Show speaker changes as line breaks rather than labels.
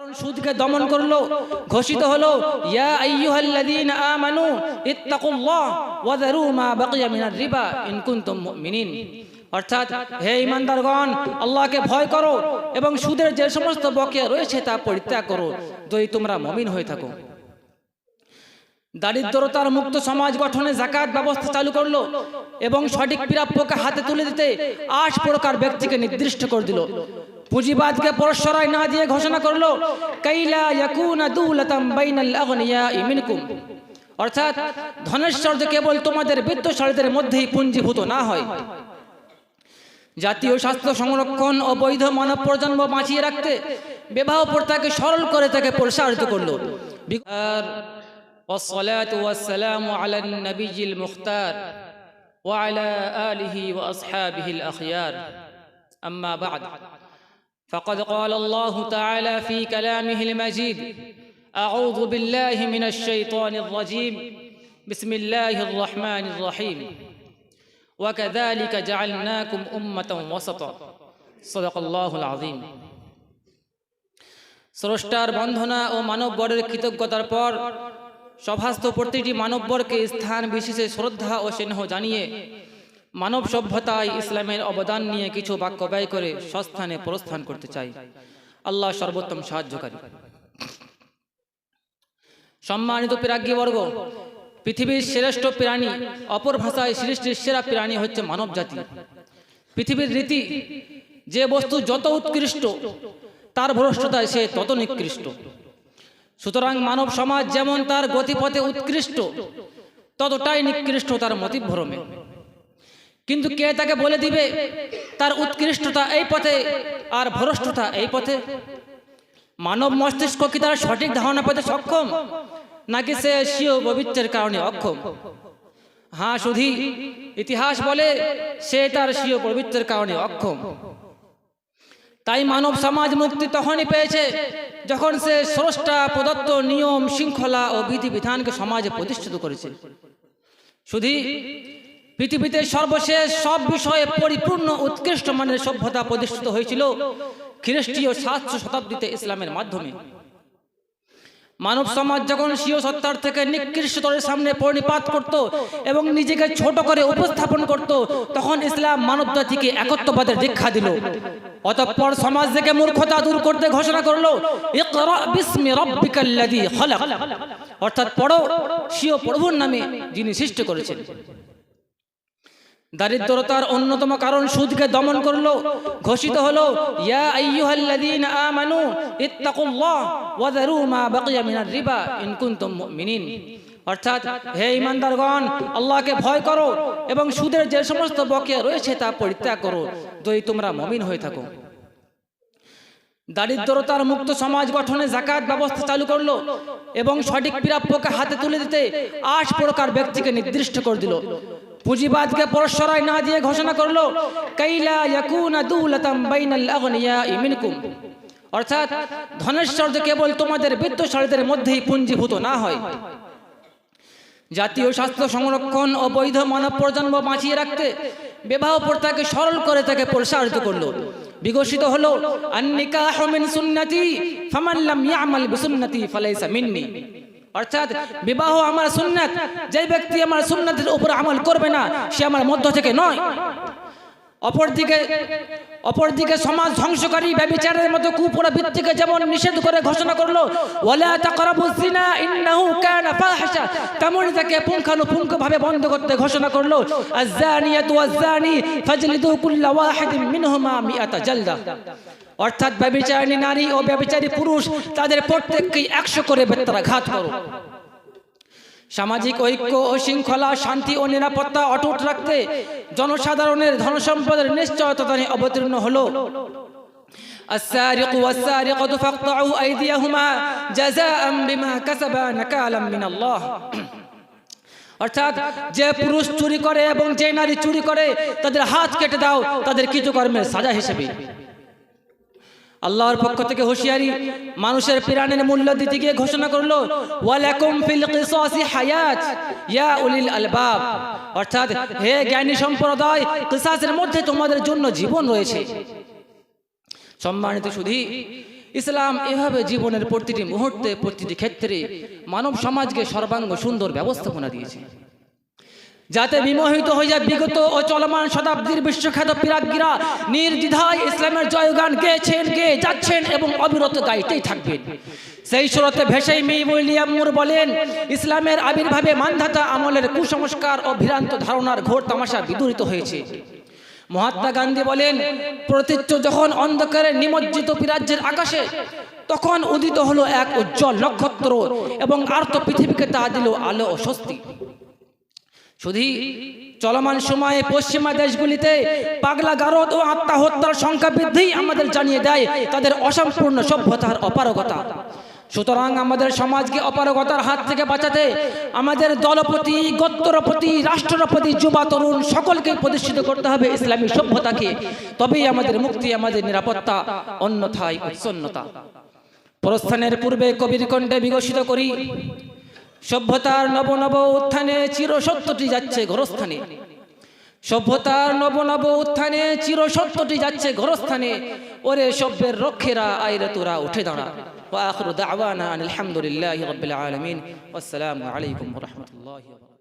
কারণ সুদকে দমন করলো, ঘোষিত হলো ইয়া আইয়ুহাল্লাযীনা আমানু ইত্তাকুল্লাহ ওয়া যারু মা বাকিয়া মিনার রিবা ইন কুনতুম মুমিনিন। অর্থাৎ হে ঈমানদারগণ, আল্লাহকে ভয় করো এবং সুদের যে সমস্ত বকেয়া রয়েছে তা পরিত্যাগ করো যদি তোমরা মুমিন হয়ে থাকো। দারিদ্রতার মুক্ত সমাজ গঠনে যাকাত ব্যবস্থা চালু করলো এবং সঠিক প্রাপ্যকে হাতে তুলে দিতে 8 প্রকার ব্যক্তিকে নির্দিষ্ট করে দিল। পুঁজিবাদকে প্রশ্রয় না দিয়ে ঘোষণা করলো কাইলা ইয়াকুনা দুলাতাম বাইনাল আগনিয়াই মিনকুম। অর্থাৎ ধনেশ্বর্য কেবল তোমাদের বিত্তশালীদের মধ্যেই পুঞ্জীভূত না হয়। জাতীয় স্বাস্থ্য সংরক্ষণ ও বৈধ মানব প্রজন্ম বাঁচিয়ে রাখতে বিবাহ প্রথাকে সরল করে তাকে প্রসারিত করলো। والصلاة والسلام على النبي المختار وعلى آله وأصحابه الأخيار أما بعد فقد قال الله تعالى في كلامه المجيد أعوذ بالله من الشيطان الرجيم بسم الله الرحمن الرحيم وكذلك جعلناكم أمة وسطا صدق الله العظيم। স্রষ্টার বন্ধনা ও মানববরের কৃতজ্ঞতার পর সভাস্থ প্রতিটি মানববরকে স্থান বিশেষে শ্রদ্ধা ও স্নেহ জানিয়ে মানব সভ্যতায় ইসলামের অবদান নিয়ে কিছু বাক্য ব্যয় করে স্বস্থানে প্রস্থান করতে চাই। আল্লাহ সর্বোত্তম সাহায্যকারী। সম্মানিত প্রাজ্ঞবর্গ, পৃথিবীর শ্রেষ্ঠ প্রাণী, অপর ভাষায় সৃষ্টির সেরা প্রাণী হচ্ছে মানব জাতি। পৃথিবীর রীতি, যে বস্তু যত উৎকৃষ্ট তার ভ্রষ্টতায় সে তত নিকৃষ্ট। সুতরাং মানব সমাজ যেমন তার গতিপথে উৎকৃষ্ট ততটাই নিকৃষ্ট তার মতিভ্রমে। কিন্তু কে তাকে বলে দিবে তার উৎকৃষ্টতা এই পথে আর ভ্রষ্টতা এই পথে? মানব মস্তিষ্ক কি তার সঠিক ধারণা পেতে সক্ষম, নাকি সে স্বীয় বৈচিত্র্যের কারণে অক্ষম? হ্যাঁ, শুধু ইতিহাস বলে সে তার স্বীয় বৈচিত্র্যের কারণে অক্ষম। তাই মানব সমাজ মুক্তি তখনই পেয়েছে যখন সে স্রষ্টা প্রদত্ত নিয়ম শৃঙ্খলা ও বিধিবিধানকে সমাজে প্রতিষ্ঠিত করেছে। শুধু পৃথিবীতে সর্বশেষ সব বিষয়ে পরিপূর্ণ উৎকৃষ্ট মানের সভ্যতা প্রতিষ্ঠিত হয়েছিল খ্রিস্টীয় 700 শতাব্দীতে ইসলামের মাধ্যমে। মানব সমাজ যখন স্বীয় সত্তার থেকে নিকৃষ্টতরের সামনে পরিণিপাত করত এবং নিজেকে ছোট করে উপস্থাপন করত, তখন ইসলাম মানব জাতিকে একত্ববাদের দীক্ষা দিল। অতঃপর সমাজ থেকে মূর্খতা দূর করতে ঘোষণা করলো ইকরা বিসমি রাব্বিকাল্লাযী খালাক, অর্থাৎ পড়ো স্বীয় প্রভুর নামে যিনি সৃষ্টি করেছেন। দারিদ্রতার অন্যতম কারণ সুদকে দমন করলো, ঘোষিত হলো ইয়া আইয়ুহাল্লাযীনা আমানু ইত্তাকুল্লাহ ওয়া যারু মা বাকিয়া মিনার রিবা ইন কুনতুম মুমিনিন। অর্থাৎ হে ঈমানদারগণ, আল্লাহকে ভয় করো এবং সুদের যে সমস্ত বকেয়া রয়েছে তা পরিত্যাগ করো যদি তোমরা মুমিন হয়ে থাকো। দারিদ্রতার মুক্ত সমাজ গঠনে যাকাত ব্যবস্থা চালু করলো এবং সঠিক প্রাপ্যকে হাতে তুলে দিতে 8 প্রকার ব্যক্তিকে নির্দিষ্ট করে দিল। পুঁজিবাদকে প্রশ্রয় না দিয়ে ঘোষণা করলো কাইলা ইয়াকুনা দুলাতাম বাইনাল আগনিয়াই মিনকুম। অর্থাৎ ধনেশ্বর্য কেবল তোমাদের বিত্তশালীদের মধ্যেই পুঞ্জীভূত না হয়। জাতীয় স্বাস্থ্য সংরক্ষণ ও বৈধ মানব প্রজন্ম বাঁচিয়ে রাখতে বিবাহ প্রথাকে সরল করে তাকে প্রসারিত করলো। বিকশিত হলো আন-নিকাহু মিন সুন্নতি ফামান লাম ইয়ামাল বিসুন্নতি ফালাইসা মিন্নি। অর্থাৎ বিবাহ আমার সুন্নাত, যে ব্যক্তি আমার সুন্নাতের উপর আমল করবে না সে আমার মধ্য থেকে নয়। অপরদিকে সমাজ ধ্বংসকারী ব্যভিচারের মতো কুপ্রবৃত্তিকে যেমন নিষেধ করে ঘোষণা করলো ওয়ালা তাকরাবুজ জিনা ইন্নাহু কানা ফাহিশা, তেমনি তাকে পুঙ্খানুপুঙ্খভাবে বন্ধ করতে ঘোষণা করলো আয-যানিয়াতু ওয়াজ-যানি ফাজলিদু কুল্লা ওয়াহিদিন মিনহুমা মিআতা জালদা। অর্থাৎ ব্যভিচারিণী নারী ও ব্যভিচারী পুরুষ তাদের প্রত্যেককেই 100 করে বেত্রাঘাত করো। সামাজিক ঐক্য ও শৃঙ্খলা, শান্তি ও নিরাপত্তা অটুট রাখতে জনসাধারণের ধনসম্পদের নিশ্চয়তা নিয়ে অবতীর্ণ হলো আস-সারিকু ওয়াস-সারিকাতু ফাকতাউ আইদিয়াহুমা জাযাআন বিমা কাসাবা নাকালাম মিনাল্লাহ। অর্থাৎ যে পুরুষ চুরি করে এবং যে নারী চুরি করে তাদের হাত কেটে দাও তাদের কৃতকর্মের সাজা হিসেবে। আল্লাহর পক্ষ থেকে হুঁশিয়ারি, মানুষের প্রাণের মূল্য দিতে গিয়ে ঘোষণা করলো ওয়ালাকুম ফিল কিসাসি হায়াত ইয়া উলিল আলবাব। অর্থাৎ হে জ্ঞানী সম্প্রদায়, কিসাসের মধ্যে তোমাদের জন্য জীবন রয়েছে। সম্মানিত সুধী, ইসলাম এভাবে জীবনের প্রতিটি মুহূর্তে প্রতিটি ক্ষেত্রে মানব সমাজকে সর্বাঙ্গ সুন্দর ব্যবস্থাপনা দিয়েছে, যাতে বিমোহিত হয়ে যায় বিগত ও চলমান শতাব্দীর বিশ্বখ্যাত পিরাগ্গীরা নির্দ্বিধায় ইসলামের জয়গান গেয়েছেন, গেয়ে যাচ্ছেন এবং অবিরত গাইতেই থাকবেন। সেই সুরতে ভেসেই মি উইলিয়াম মুর বলেন, ইসলামের আবির্ভাবে মানধাতা আমলের কুসংস্কার ও ভ্রান্ত ধারণার ঘোর তামাশা বিদূরিত হয়েছে। মহাত্মা গান্ধী বলেন, প্রতীচ্য যখন অন্ধকারে নিমজ্জিত পিরাজ্যের আকাশে, তখন উদিত হলো এক উজ্জ্বল নক্ষত্র এবং আর্ত পৃথিবীকে তা দিল আলো ও স্বস্তি। শুধু চলমান সময়ে পশ্চিমা দেশগুলিতে পাগলা গারদ ও আত্মহত্যার সংখ্যা বৃদ্ধি আমাদের জানিয়ে দেয় তাদের অসম্পূর্ণ সভ্যতার অপারগতা। সুতরাং আমাদের সমাজকে অপারগতার হাত থেকে বাঁচাতে আমাদের দলপতি, গোত্রপতি, রাষ্ট্রপতি, যুবা তরুণ সকলকে প্রতিষ্ঠিত করতে হবে ইসলামী সভ্যতাকে। তবেই আমাদের মুক্তি, আমাদের নিরাপত্তা, অন্যথায় উচ্ছন্নতা। প্রস্থানের পূর্বে কবির কণ্ঠে বিকশিত করি, সভ্যতার নব নব উত্থানে চিরসত্যটি যাচ্ছে ঘরস্থানে। সভ্যতার নব নব উত্থানে চিরসত্যটি যাচ্ছে ঘরস্থানে। ওরে সভ্যের রক্ষেরা, আইরে তোরা উঠে দাঁড়া। ওয়া আখিরু দাওয়ানা আলহামদুলিল্লাহি রাব্বিল আলামিন। আসসালামু আলাইকুম ওয়া রাহমাতুল্লাহি ওয়া বারাকাতুহু।